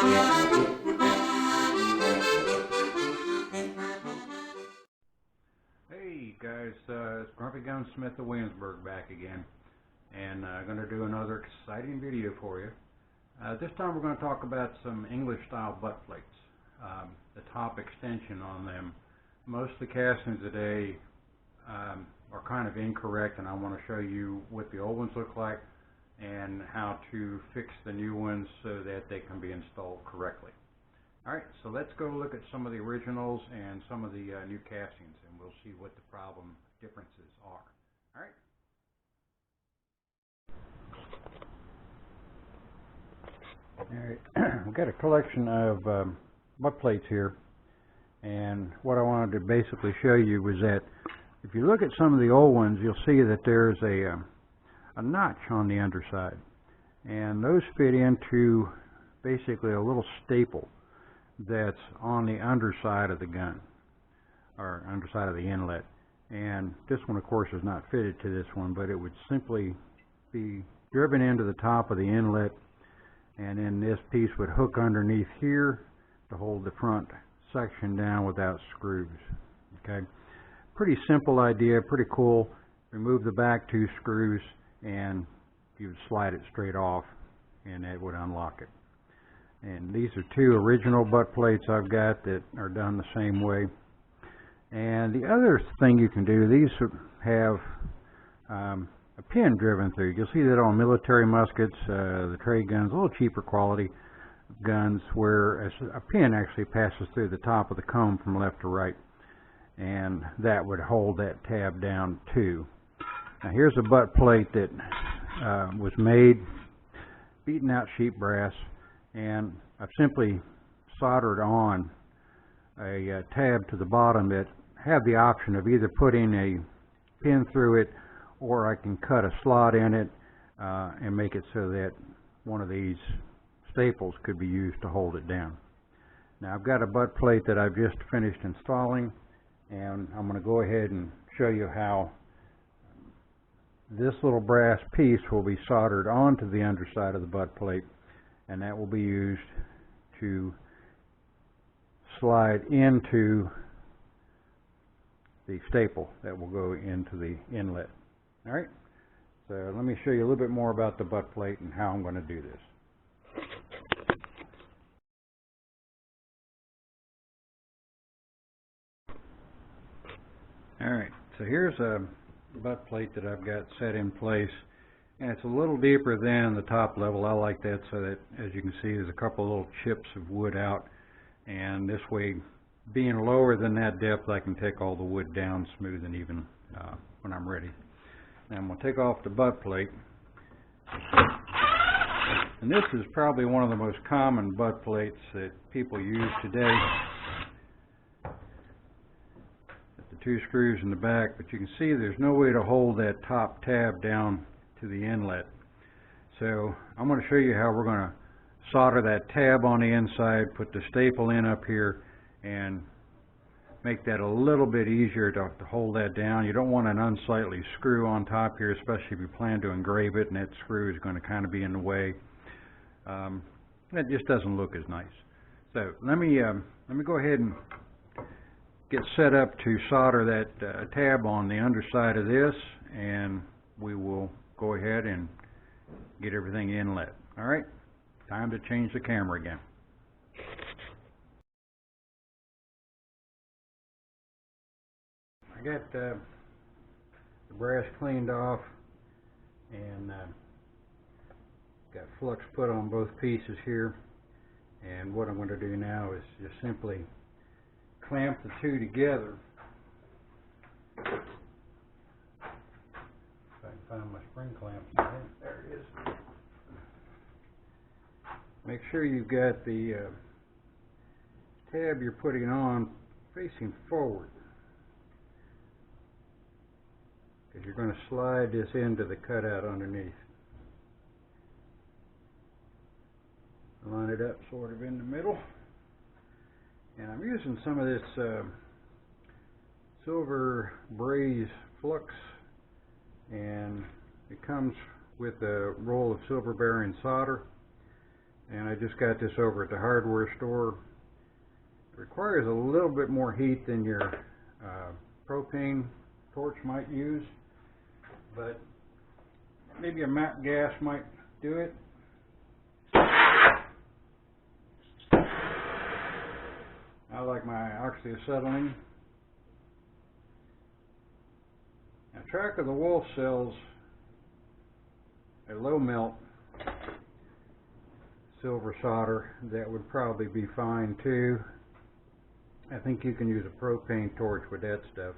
Hey guys, it's Gunsmith of Williamsburg back again, and I'm going to do another exciting video for you. This time we're going to talk about some English style butt plates, the top extension on them. Most of the castings today are kind of incorrect, and I want to show you what the old ones look like and how to fix the new ones so that they can be installed correctly. Alright, so let's go look at some of the originals and some of the new castings, and we'll see what the problem differences are. Alright, we've got a collection of butt plates here, and what I wanted to basically show you was that if you look at some of the old ones, you'll see that there's a notch on the underside, and those fit into basically a little staple that's on the underside of the gun, or underside of the inlet. And this one of course is not fitted to this one, but it would simply be driven into the top of the inlet, and then this piece would hook underneath here to hold the front section down without screws. Okay, pretty simple idea, pretty cool. Remove the back two screws and you would slide it straight off and it would unlock it. And these are two original butt plates I've got that are done the same way. And the other thing you can do, these have a pin driven through. You'll see that on military muskets, the trade guns, a little cheaper quality guns, where a pin actually passes through the top of the comb from left to right, and that would hold that tab down too. Now here's a butt plate that was made, beaten out sheet brass, and I've simply soldered on a tab to the bottom that have the option of either putting a pin through it, or I can cut a slot in it and make it so that one of these staples could be used to hold it down. Now I've got a butt plate that I've just finished installing, and I'm going to go ahead and show you how this little brass piece will be soldered onto the underside of the butt plate, and that will be used to slide into the staple that will go into the inlet. Alright, so let me show you a little bit more about the butt plate and how I'm going to do this. Alright, so here's a butt plate that I've got set in place, and it's a little deeper than the top level. I like that so that, as you can see, there's a couple little chips of wood out, and this way, being lower than that depth, I can take all the wood down smooth and even when I'm ready. Now I'm going to take off the butt plate, and this is probably one of the most common butt plates that people use today. Two screws in the back, but you can see there's no way to hold that top tab down to the inlet. So I'm going to show you how we're going to solder that tab on the inside, put the staple in up here, and make that a little bit easier to hold that down. You don't want an unsightly screw on top here, especially if you plan to engrave it and that screw is going to kind of be in the way. That just doesn't look as nice. So let me go ahead and get set up to solder that tab on the underside of this, and we will go ahead and get everything inlet. Alright, time to change the camera again. I got the brass cleaned off, and got flux put on both pieces here, and what I'm going to do now is just simply clamp the two together. If I can find my spring clamps again. There it is. Make sure you've got the tab you're putting on facing forward, because you're going to slide this into the cutout underneath. Line it up sort of in the middle. And I'm using some of this silver braze flux, and it comes with a roll of silver bearing solder. and I just got this over at the hardware store. It requires a little bit more heat than your propane torch might use, but maybe a MAP gas might do it. I like my oxyacetylene. Now, track of the wolf cells a low melt silver solder, that would probably be fine too. I think you can use a propane torch with that stuff.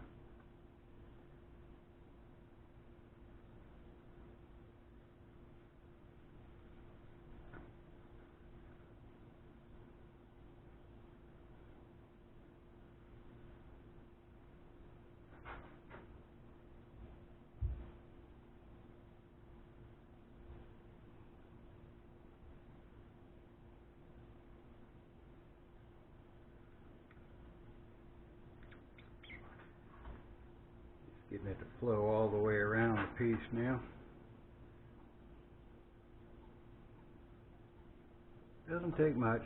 Getting it to flow all the way around the piece now. Doesn't take much.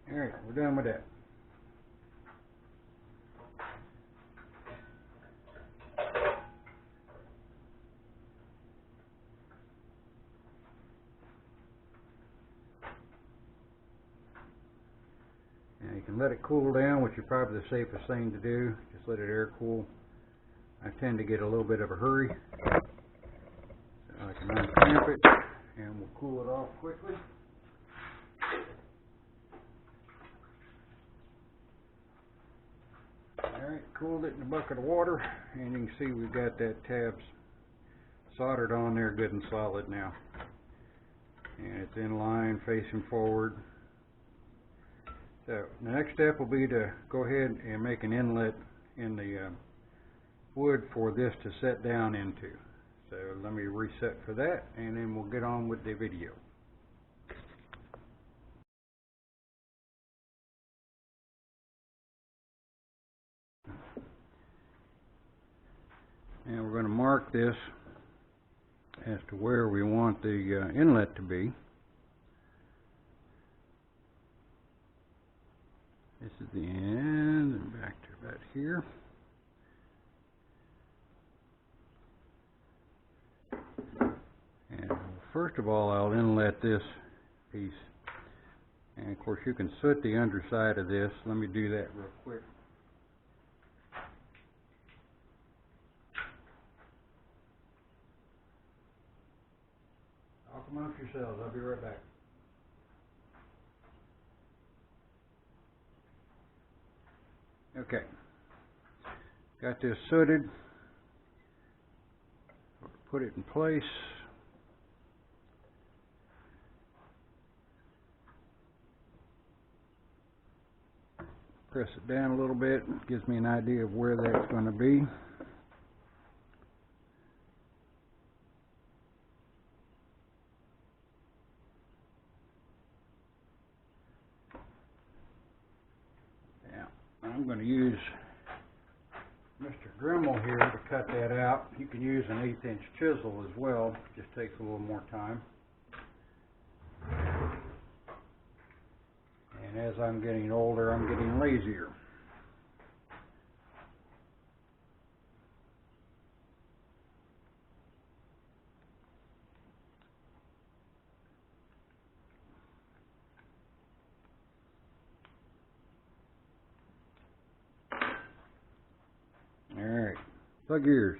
Alright, we're done with that. You can let it cool down, which is probably the safest thing to do. Just let it air cool. I tend to get a little bit of a hurry, so I can unclamp it and we'll cool it off quickly. Alright, cooled it in a bucket of water, and you can see we've got that tabs soldered on there good and solid now. And it's in line, facing forward. So the next step will be to go ahead and make an inlet in the wood for this to set down into. So let me reset for that, and then we'll get on with the video. And we're going to mark this as to where we want the inlet to be. This is the end, and back to about here. And first of all, I'll inlet this piece. And of course, you can soot the underside of this. Let me do that real quick. Talk amongst yourselves. I'll be right back. Okay, got this sooted. Put it in place. Press it down a little bit. It gives me an idea of where that's going to be. I'm going to use Mr. Dremel here to cut that out. You can use an 1/8" chisel as well. It just takes a little more time. And as I'm getting older, I'm getting lazier. Alright, plug ears.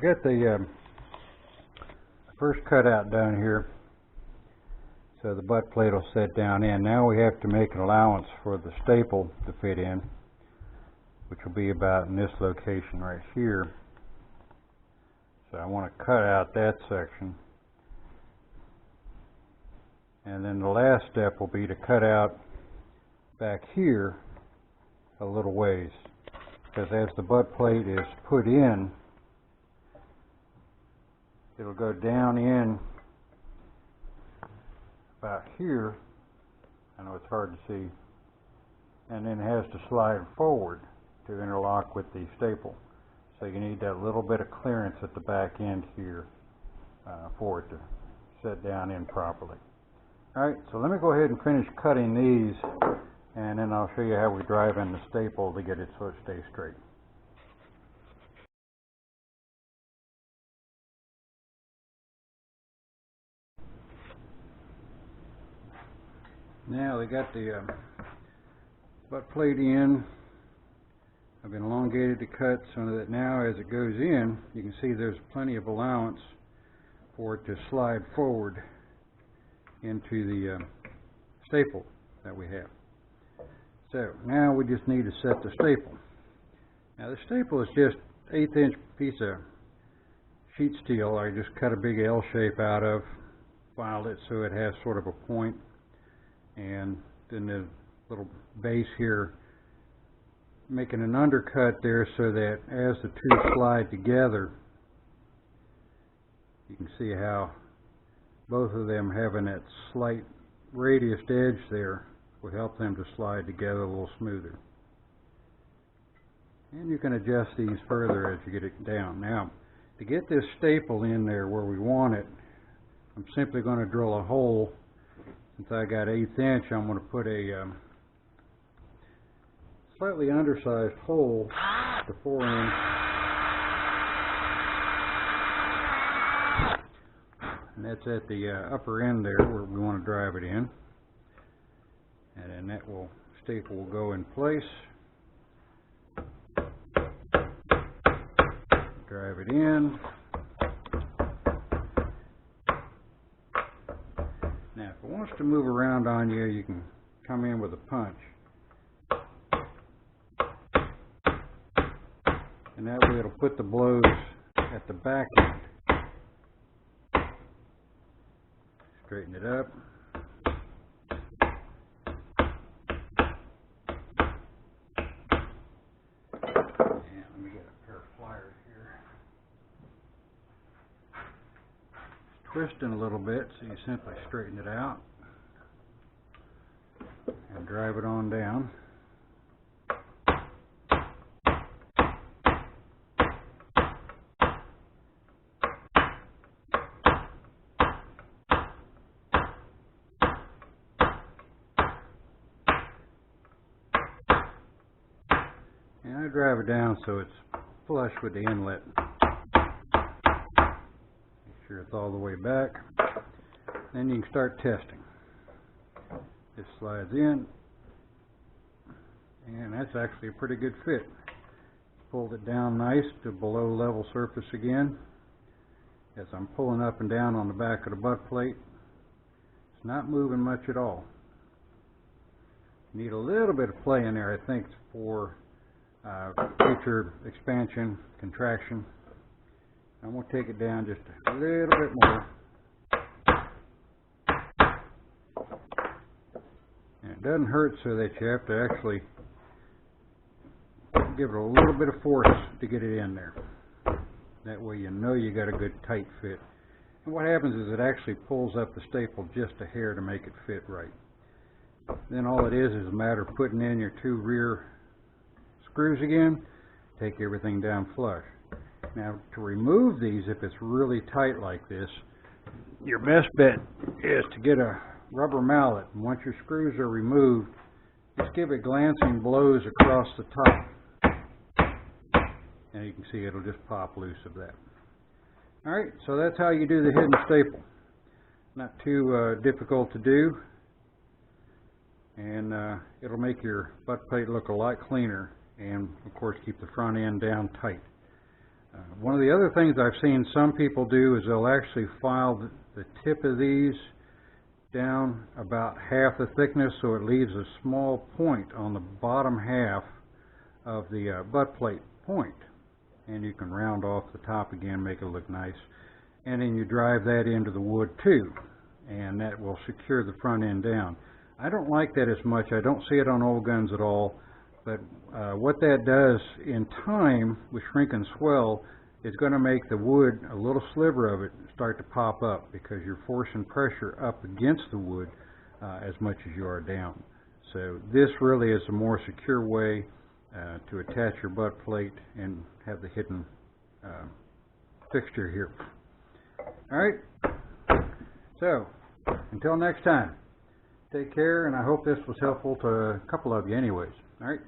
got the first cutout down here, so the butt plate will set down in. Now we have to make an allowance for the staple to fit in, which will be about in this location right here. So I want to cut out that section. And then the last step will be to cut out back here a little ways, because as the butt plate is put in, it'll go down in about here. I know it's hard to see. And then it has to slide forward to interlock with the staple. So you need that little bit of clearance at the back end here for it to set down in properly. Alright, so let me go ahead and finish cutting these, and then I'll show you how we drive in the staple to get it so it stays straight. Now they got the butt plate in. I've been elongated the cut so that now as it goes in, you can see there's plenty of allowance for it to slide forward into the staple that we have. So now we just need to set the staple. Now the staple is just 1/8 inch piece of sheet steel. I just cut a big L shape out of, filed it so it has sort of a point, and then the little base here, making an undercut there so that as the two slide together, you can see how both of them having that slight radiused edge there will help them to slide together a little smoother. And you can adjust these further as you get it down. Now, to get this staple in there where we want it, I'm simply going to drill a hole. Since I got 1/8 inch, I'm going to put a slightly undersized hole to 4 inch. And that's at the upper end there where we want to drive it in. And then that staple will go in place. Drive it in. Now if it wants to move around on you, you can come in with a punch. And that way it'll put the blows at the back end. Straighten it up. And let me get a pair of pliers here. It's twisting a little bit, so you simply straighten it out and drive it on down. And I drive it down so it's flush with the inlet. Make sure it's all the way back. Then you can start testing. This slides in, and that's actually a pretty good fit. Pulled it down nice to below level surface again. As I'm pulling up and down on the back of the butt plate, it's not moving much at all. Need a little bit of play in there, I think, for future expansion, contraction. I'm going to take it down just a little bit more. And it doesn't hurt so that you have to actually give it a little bit of force to get it in there. That way you know you got a good tight fit. And what happens is it actually pulls up the staple just a hair to make it fit right. Then all it is a matter of putting in your 2 rear screws again, take everything down flush. Now to remove these, if it's really tight like this, your best bet is to get a rubber mallet, and once your screws are removed, just give it glancing blows across the top, and you can see it'll just pop loose of that. Alright, so that's how you do the hidden staple. Not too difficult to do, and it'll make your butt plate look a lot cleaner, and of course keep the front end down tight. One of the other things I've seen some people do is they'll actually file the tip of these down about half the thickness, so it leaves a small point on the bottom half of the butt plate point. And you can round off the top again, make it look nice. And then you drive that into the wood too, and that will secure the front end down. I don't like that as much. I don't see it on old guns at all, but what that does in time with shrink and swell is going to make the wood, a little sliver of it, start to pop up because you're forcing pressure up against the wood as much as you are down. So this really is a more secure way to attach your butt plate and have the hidden fixture here. All right, so until next time, take care, and I hope this was helpful to a couple of you anyways. All right.